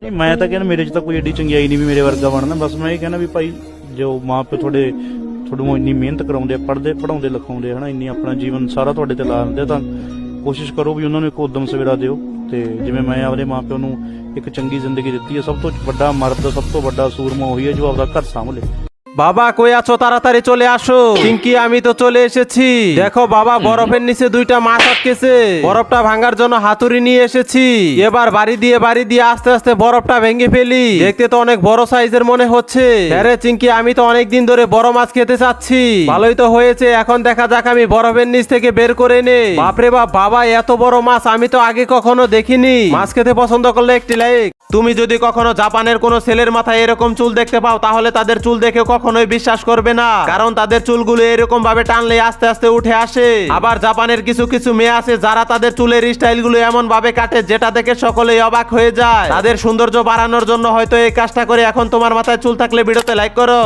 नहीं मैं तो कहना मेरे च तो कोई एडी चंगियाई नहीं भी मेरे वर्गा बनना। बस मैं ये कहना भी भाई जो माँ प्यो थोड़े थोड़ू इन्नी मेहनत कराउंदे पढ़दे पढ़ाउंदे लिखाउंदे है ना, इन्नी अपना जीवन सारा तुहाडे ते ला दिंदे, तां कोशिश करो भी उन्होंने एक उद्यम सवेरा दिओ। ते जिवें मैं आपदे माँ प्यो नूं एक चंगी जिंदगी दित्ती है, सब तो वड्डा मर्द सब तो वड्डा सूरमा ओही है जो आपदा घर सांभले। বাবা কই আছো? তাড়াতাড়ি চলে আসো। চিঙ্কি আমি তো চলে এসেছি। দেখো বাবা, বরফের নিচে দুইটা মাছ আটকেছে। বরফটা ভাঙার জন্য হাতুড়ি নিয়ে এসেছি। এবার বাড়ি দিয়ে আস্তে আস্তে বরফটা ভেঙে ফেলি। দেখতে তো অনেক বড় সাইজের মনে হচ্ছে। আরে চিঙ্কি, আমি তো অনেক দিন ধরে বড় মাছ খেতে চাচ্ছি। ভালোই তো হয়েছে, এখন দেখা যাক আমি বরফের নিচ থেকে বের করে নেই। বাপরে বাপ, বাবা এত বড় মাছ আমি তো আগে কখনো দেখিনি। মাছ খেতে পছন্দ করলে একটি লাইক। তুমি যদি কখনো জাপানের কোনো ছেলের মাথায় এরকম চুল দেখতে পাও, তাহলে তাদের চুল দেখে কখনোই বিশ্বাস করবে না, কারণ তাদের চুলগুলো এরকম ভাবে টানলে আস্তে আস্তে উঠে আসে। আবার জাপানের কিছু কিছু মেয়ে আছে যারা তাদের চুলের স্টাইল গুলো এমন ভাবে কাটে যেটা দেখে সকলেই অবাক হয়ে যায়। তাদের সৌন্দর্য বাড়ানোর জন্য হয়তো এই কাজটা করে। এখন তোমার মাথায় চুল থাকলে ভিডিওতে লাইক করো।